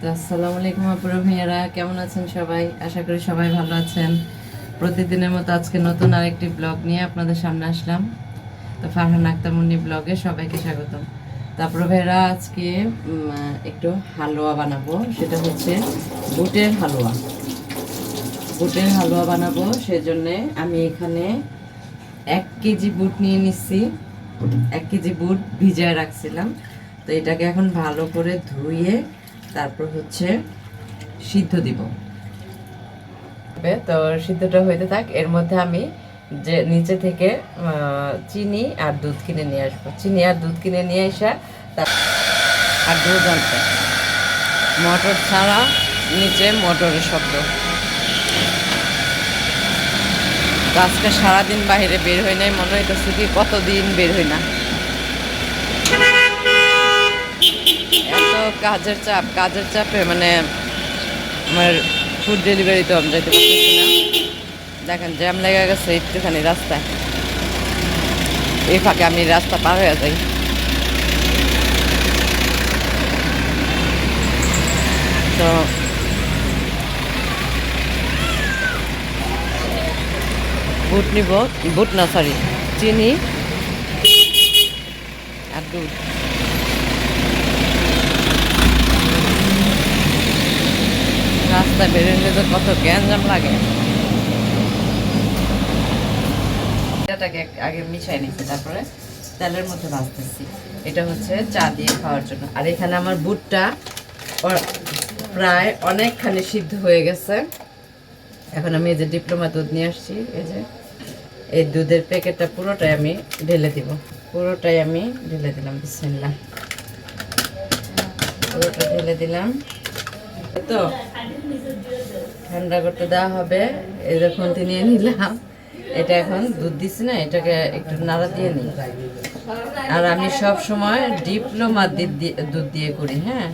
তো আসসালামু আলাইকুম আপুরা ভাইয়ারা, কেমন আছেন সবাই? আশা করি সবাই ভালো আছেন। প্রতিদিনের মতো আজকে নতুন আরেকটি ব্লগ নিয়ে আপনাদের সামনে আসলাম। তো ফারহান আক্তার মুন্নি ব্লগে সবাইকে স্বাগতম। তারপরে ভাইয়ারা আজকে একটু হালুয়া বানাবো, সেটা হচ্ছে বুটের হালুয়া। বুটের হালুয়া বানাবো, সেজন্যে আমি এখানে 1 কেজি বুট নিয়ে নিচ্ছি। 1 কেজি বুট ভিজায় রাখছিলাম, তো এটাকে এখন ভালো করে ধুয়ে তারপর হচ্ছে সিদ্ধ দিব। তো সিদ্ধটা হইতে থাক, এর মধ্যে আমি যে নিচে থেকে চিনি আর দুধ কিনে নিয়ে আসবো। চিনি আর দুধ কিনে নিয়ে আসা আর দুধ আনতে, মটর ছাড়া নিচে মোটরের শব্দ। তো আজকে সারাদিন বাইরে বের হই নাই, মনে হইতেছে কি কতদিন বের হই না। এত কাজের চাপে মানে আমার ফুড ডেলিভারি তো আমি যাইতে পারতেছি না। দেখেন জ্যাম লেগে গেছে একটুখানি রাস্তায়, এই ফাঁকে আমি রাস্তা পার হয়ে যাই। তো বুট নিব, বুট না সরি চিনি আর দুধ। রাস্তায় বেরোলে তো কত গ্যাঞ্জাম লাগে। এটাকে আগে মিশাই নিচ্ছি, তারপরে তেলের মধ্যে ভাজতেছি। এটা হচ্ছে চা দিয়ে খাওয়ার জন্য। আর এখানে আমার বুটটা প্রায় অনেকখানি সিদ্ধ হয়ে গেছে। এখন আমি এই যে ডিপ্লোমা দুধ নিয়ে আসছি, এই যে এই দুধের প্যাকেটটা পুরোটাই আমি ঢেলে দিব। পুরোটাই আমি ঢেলে দিলাম, বিসমিল্লাহ। পুরোটা ঢেলে দিলাম। তো ঠান্ডা করতে দেওয়া হবে। এই যে খুন্তি নিয়ে নিলাম, এটা এখন দুধ দিছি না, এটাকে একটু নাড়া দিয়ে নিই। আর আমি সব সময় ডিপ্লোমা দুধ দিয়ে করি, হ্যাঁ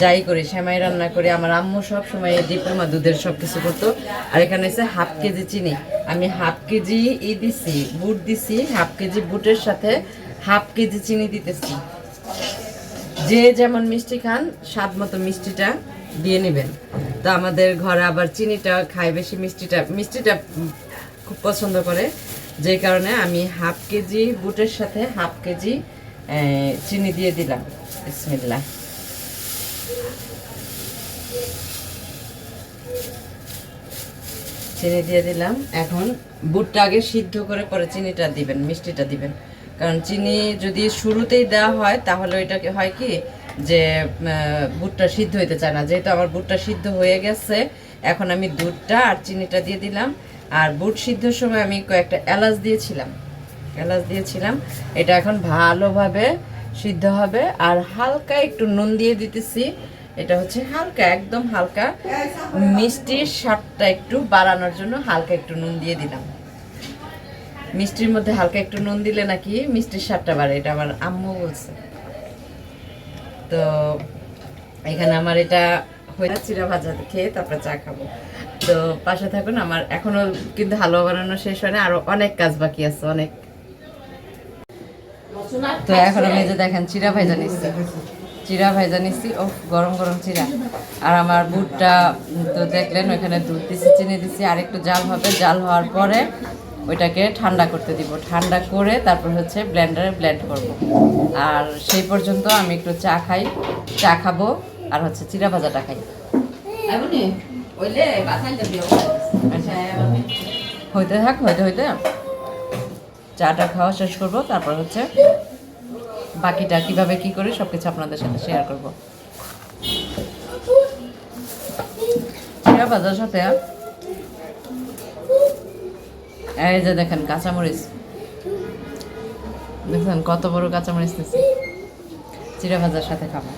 যাই করি, সেমাই রান্না করি, আমার আম্মু সব সময় ডিপ্লোমা দুধের সব কিছু করতো। আর এখানে হচ্ছে 1/2 কেজি চিনি, আমি 1/2 কেজি দিছি, বুট দিছি। 1/2 কেজি বুটের সাথে 1/2 কেজি চিনি দিতেছি। যে যেমন মিষ্টি খান স্বাদ মতো মিষ্টিটা দিয়ে নেবেন। তো আমাদের ঘরে আবার চিনিটা খায় বেশি, মিষ্টিটা খুব পছন্দ করে, যে কারণে আমি 1/2 কেজি বুটের সাথে 1/2 কেজি চিনি দিয়ে দিলাম। বিসমিল্লাহ। চিনি দিয়ে দিলাম। এখন বুটটা আগে সিদ্ধ করে পরে চিনিটা দিবেন, মিষ্টিটা দিবেন। কারণ চিনি যদি শুরুতেই দেওয়া হয় তাহলে ওইটাকে হয় কি যে বুটটা সিদ্ধ হইতে চায় না। যেহেতু আমার বুটটা সিদ্ধ হয়ে গেছে, এখন আমি দুধটা আর চিনিটা দিয়ে দিলাম। আর বুট সিদ্ধর সময় আমি কয়েকটা এলাচ দিয়েছিলাম। এটা এখন ভালোভাবে সিদ্ধ হবে। আর হালকা একটু নুন দিয়ে দিতেছি। এটা হচ্ছে হালকা, একদম হালকা, মিষ্টির স্বাদটা একটু বাড়ানোর জন্য হালকা একটু নুন দিয়ে দিলাম। মিষ্টির মধ্যে হালকা একটু নুন দিলে নাকি মিষ্টির স্বাদটা বাড়ে, এটা আমার আম্মু বলছে। তো এখানে আমার এটা হয়ে চিরা ভাজা খেয়ে তারপরে চা খাবো। তো পাশে থাকুন, আমার এখনো কিন্তু হালুয়া বানানো শেষ হয় না, আরো অনেক কাজ বাকি আছে, অনেক। তো এখন আমি যে দেখেন চিরা ভাজা নিচ্ছি। ও গরম গরম চিরা। আর আমার বুটটা তো দেখলেন, ওইখানে দুধ দিছি, চিনি দিছি, আর একটু জাল হবে। জাল হওয়ার পরে ওইটাকে ঠান্ডা করতে দিব। ঠান্ডা করে তারপর হচ্ছে ব্লেন্ডারে ব্লেন্ড করব। আর সেই পর্যন্ত আমি একটু চা খাবো, আর হচ্ছে চিরা ভাজাটা খাই। হইতে থাক, হইতে চাটা খাওয়া শেষ করব, তারপর হচ্ছে বাকিটা কিভাবে কি করি সবকিছু আপনাদের সাথে শেয়ার করব। চিরা ভাজার সাথে এই যে দেখেন কাঁচামরিচ, দেখছেন কত বড় কাঁচামরিচ দিচ্ছি। চিরা ভাজার সাথে খাবো।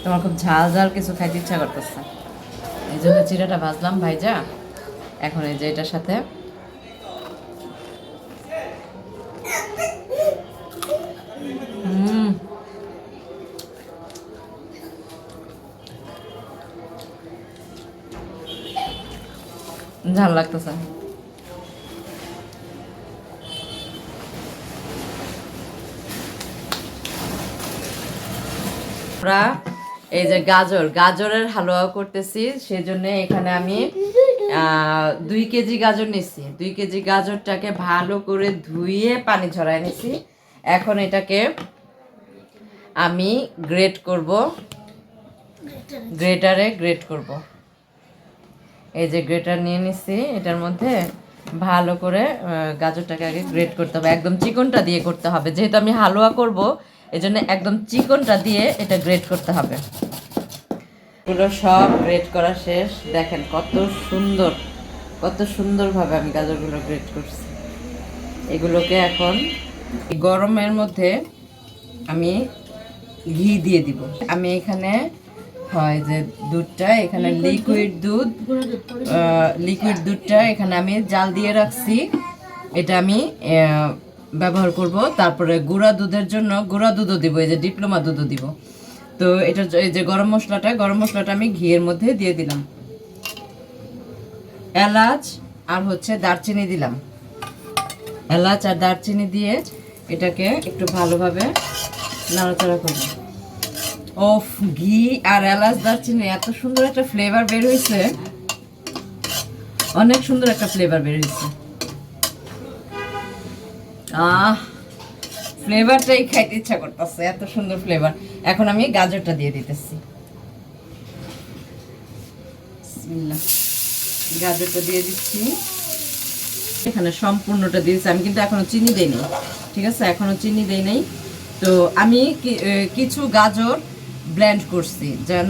তোমার খুব ঝাল ঝাল কিছু খাইতে ইচ্ছা করতেছে, এই জন্য চিরাটা ভাজলাম ভাইজা। এখন এই যে এটার সাথে ঝাল লাগতেছে। আমরা এই যে গাজরের হালুয়া করতেছি, সেজন্য এখানে আমি 2 কেজি গাজর নিছি। 2 কেজি গাজরটাকে ভালো করে ধুয়ে পানি ঝরায় নিছি। এখন এটাকে আমি গ্রেট করব, গ্রেটারে গ্রেট করব। এই যে গ্রেটার নিয়ে নিছি, এটার মধ্যে ভালো করে গাজরটাকে আগে গ্রেট করতে হবে। একদম চিকনটা দিয়ে করতে হবে, যেহেতু আমি হালুয়া করব এজন্য একদম চিকনটা দিয়ে এটা গ্রেট করতে হবে। পুরো সব গ্রেট করা শেষ। দেখেন কত সুন্দরভাবে আমি গাজরগুলো গ্রেট করছি। এগুলোকে এখন গরমের মধ্যে আমি ঘি দিয়ে দিব। আমি এখানে হয় যে দুধটা, এখানে লিকুইড দুধটা এখানে আমি জাল দিয়ে রাখছি, এটা আমি ব্যবহার করব। তারপরে গুঁড়া দুধের জন্য গুঁড়া দুধও দিব, এই যে ডিপ্লোমা দুধও দিব। তো এটা এই যে গরম মশলাটা আমি ঘিয়ের মধ্যে দিয়ে দিলাম। এলাচ আর দারচিনি দিলাম। এলাচ আর দারচিনি দিয়ে এটাকে একটু ভালোভাবে নাড়াচাড়া করব। ওফ, ঘি আর এলাচ দারচিনি এত সুন্দর একটা ফ্লেভার বের হয়েছে, অনেক সুন্দর একটা ফ্লেভার বের হয়েছে। ফ্লেভারটাই খাইতে ইচ্ছা করতেছে, এত সুন্দর ফ্লেভার। এখন আমি গাজরটা দিয়ে দিতেছি। গাজরটা দিয়ে দিচ্ছি, এখানে সম্পূর্ণটা দিয়েছি আমি, কিন্তু এখনো চিনি দেইনি। ঠিক আছে, এখনো চিনি দেই নাই। তো আমি কিছু গাজর ব্লেন্ড করছি যেন,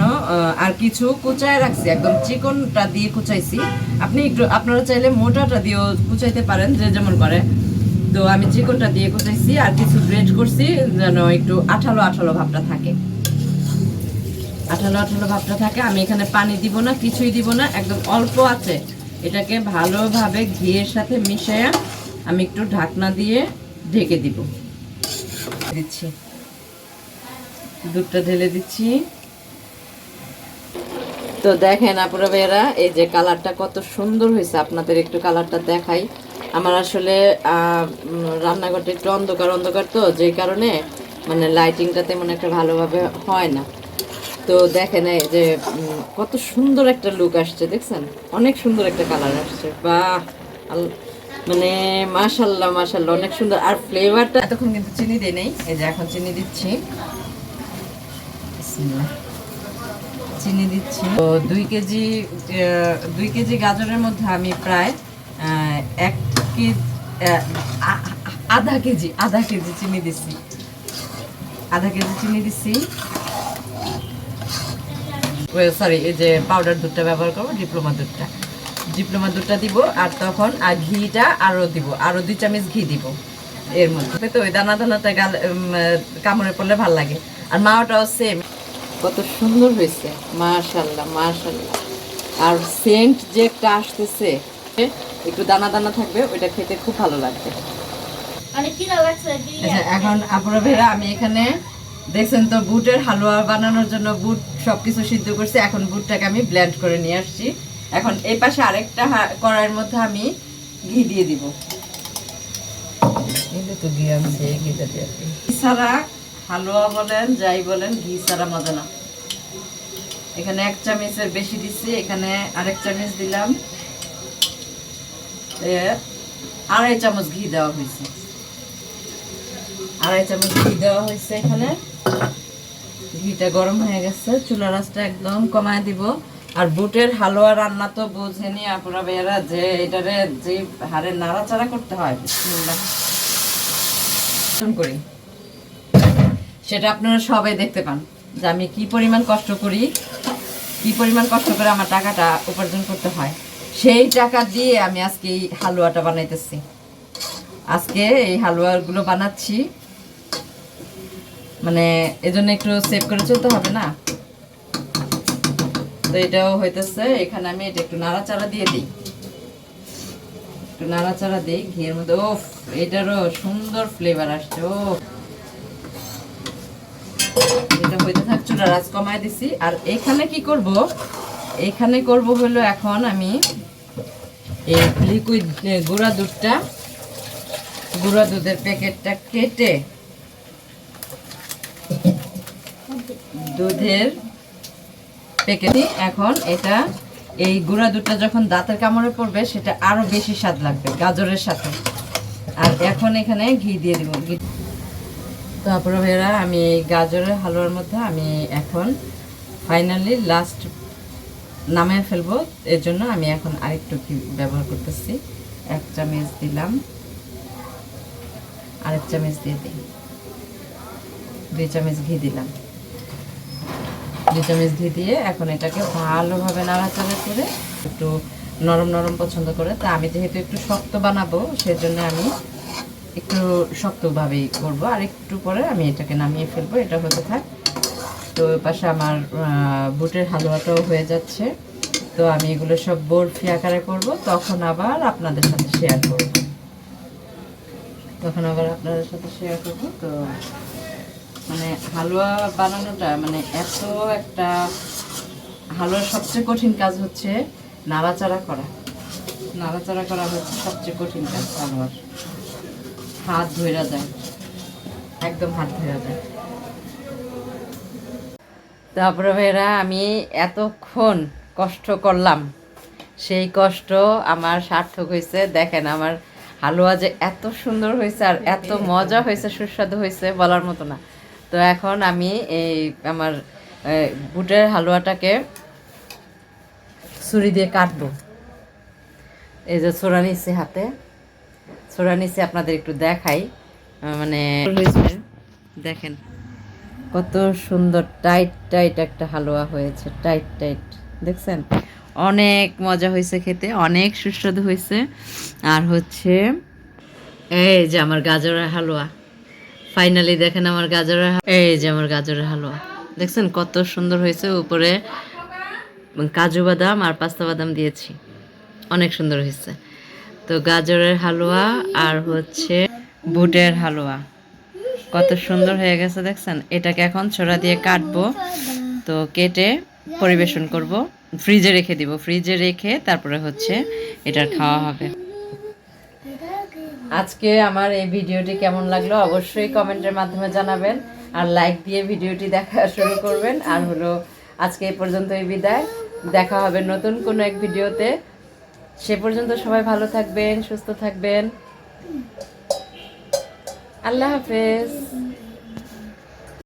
আর কিছু কুচায় রাখছি, একদম চিকনটা দিয়ে কুচাইছি। আপনারা চাইলে মোটাটা দিয়েও কুচাইতে পারেন, যে যেমন করে। তো আমি চিকনটা দিয়ে কুচাইছি, আর কিছু গ্রেট করছি যেন একটু আঠালো ভাবটা থাকে, আঠালো ভাবটা থাকে। আমি এখানে পানি দিব না, কিছুই দিব না, একদম অল্প আছে। এটাকে ভালোভাবে ঘিয়ের সাথে মিশিয়ে আমি একটু ঢাকনা দিয়ে ঢেকে দিচ্ছি। দুধটা ঢেলে দিচ্ছি। তো দেখেন আপুরা ভাইয়েরা, এই যে কালারটা কত সুন্দর হয়েছে, আপনাদের একটু কালারটা দেখাই। আমার আসলে রান্নাঘরটা একটু অন্ধকার তো, যে কারণে মানে লাইটিংটা তেমন একটা ভালোভাবে হয় না। তো দেখেন এই যে কত সুন্দর একটা লুক আসছে, দেখছেন? অনেক সুন্দর একটা কালার আসছে। বাহ, মানে মাশাল্লাহ অনেক সুন্দর। আর ফ্লেভারটা, এতক্ষণ কিন্তু চিনি দেই নাই, এই যে এখন চিনি দিচ্ছি। তো 2 কেজি গাজরের মধ্যে আমি প্রায় আধা কেজি চিনি দিচ্ছি। সরি, এই যে পাউডার দুধটা ব্যবহার করবো, ডিপ্লোমা দুধটা দিব। আর তখন ঘিটা আরো 2 চামচ ঘি দিব এর মধ্যে। তো ওই দানাটা কামড়ে পড়লে ভাল লাগে। আর মাওটাও সেম। কত সুন্দর হয়েছে, মাশাল্লাহ। আর সেন্ট যে একটা আসতেছে, একটু দানা থাকবে, ওইটা খেতে খুব ভালো লাগবে। আচ্ছা, এখন আপুরা ভাইরা, আমি এখানে দেখছেন তো বুটের হালুয়া বানানোর জন্য বুট সবকিছু সিদ্ধ করছি। এখন বুটটাকে আমি ব্লেন্ড করে নিয়ে আসছি। এখন এই পাশে আরেকটা কড়াইয়ের মধ্যে আমি ঘি দিয়ে দিব। তো ঘি আনছে, ঘিটা দিয়ে ছাড়া হালুয়া বলেন যাই বলেন, ঘি ছাড়া মজা না। এখানে 1 চামচের বেশি দিচ্ছি, এখানে আরেক চামচ দিলাম, 2.5 চামচ ঘি দেওয়া হয়েছে। 2.5 চামচ ঘি দেওয়া হয়েছে। এখানে ঘিটা গরম হয়ে গেছে, চুলার আঁচটা একদম কমায় দিব। আর বুটের হালুয়া রান্না তো বোঝেনি আপনারা ভাইয়ারা, যে এটারে যে হারে নাড়াচাড়া করতে হয়, করি সেটা আপনারা সবাই দেখতে পান, যে আমি কি পরিমাণ কষ্ট করে আমার টাকাটা উপার্জন করতে হয়। সেই টাকা দিয়ে আমি আজকে এই হালুয়াটা বানাইতেছি। আজকে এই হালুয়াগুলো বানাচ্ছি, মানে এজন্য একটু সেভ করে চলতে হবে না। তো এটাও হইতেছে। এখানে আমি এটা একটু নাড়াচাড়া দিয়ে দিই, ঘিয়ের মধ্যে। ও, এটারও সুন্দর ফ্লেভার আসছে। ও, এটা হইতে থাক, চুলার আঁচ কমায় দিছি। আর এখানে কি করব, হলো এখন আমি এই লিকুইড গুঁড়া দুধের প্যাকেটটা কেটে দুধের পেকে এখন এটা এই গুঁড়া দুধটা যখন দাঁতের কামড়ে পড়বে সেটা আরো বেশি স্বাদ লাগবে গাজরের সাথে। আর এখন এখানে ঘি দিয়ে দিব। তারপরে ভাইরা আমি এই গাজরের হালুয়ার মধ্যে আমি এখন ফাইনালি লাস্ট নামিয়ে ফেলবো, এর জন্য আমি এখন আরেকটু ঘি ব্যবহার করতেছি। 1 চামচ দিলাম, আরেক চামচ দিয়ে দিই, 2 চামচ ঘি দিলাম। 2 চামচ ঘি দিয়ে এখন এটাকে ভালোভাবে নাড়াচাড়া করে একটু নরম নরম পছন্দ করে, তা আমি যেহেতু একটু শক্ত বানাবো সেজন্য আমি একটু শক্তভাবেই করবো। আর একটু পরে আমি এটাকে নামিয়ে ফেলবো, এটা হতে থাক। তো ওই পাশে আমার বুটের হালুয়াটাও হয়ে যাচ্ছে। তো আমি এগুলো সব বরফি আকারে করব, তখন আবার আপনাদের সাথে শেয়ার করব। তো মানে হালুয়া বানানোটা মানে এত একটা, হালুয়ার সবচেয়ে কঠিন কাজ হচ্ছে নাড়াচাড়া করা। নাড়াচাড়া করা হচ্ছে সবচেয়ে কঠিন কাজ হালুয়ার। হাত ধইরা যায়, একদম হাত ধইরা যায়। তারপরে ভাইরা আমি এতক্ষণ কষ্ট করলাম, সেই কষ্ট আমার সার্থক হয়েছে। দেখেন আমার হালুয়া যে এত সুন্দর হয়েছে আর এত মজা হয়েছে, সুস্বাদু হয়েছে বলার মতো না। তো এখন আমি এই আমার বুটের হালুয়াটাকে ছুরি দিয়ে কাটবো। এই যে ছোড়া নিচ্ছি হাতে, ছোড়া নিচ্ছি, আপনাদের একটু দেখাই। মানে দেখেন কত সুন্দর টাইট টাইট একটা হালুয়া হয়েছে, টাইট টাইট, দেখছেন? অনেক মজা হয়েছে খেতে, অনেক সুস্বাদু হয়েছে। আর হচ্ছে এই যে আমার গাজরের হালুয়া, ফাইনালি দেখেন আমার এই যে আমার গাজরের হালুয়া, দেখছেন কত সুন্দর হয়েছে। উপরে কাজু বাদাম আর পাস্তা বাদাম দিয়েছি, অনেক সুন্দর হয়েছে। তো গাজরের হালুয়া আর হচ্ছে বুটের হালুয়া কত সুন্দর হয়ে গেছে, দেখছেন? এটাকে এখন ছোড়া দিয়ে কাটবো, তো কেটে পরিবেশন করব, ফ্রিজে রেখে দিব। ফ্রিজে রেখে তারপরে হচ্ছে এটার খাওয়া হবে। আজকে আমার এই ভিডিওটি কেমন লাগলো অবশ্যই কমেন্টের মাধ্যমে জানাবেন, আর লাইক দিয়ে ভিডিওটি দেখা শুরু করবেন। আর হলো আজকে এই পর্যন্তই বিদায়, দেখা হবে নতুন কোনো এক ভিডিওতে। সে পর্যন্ত সবাই ভালো থাকবেন, সুস্থ থাকবেন। আল্লাহ হাফেজ।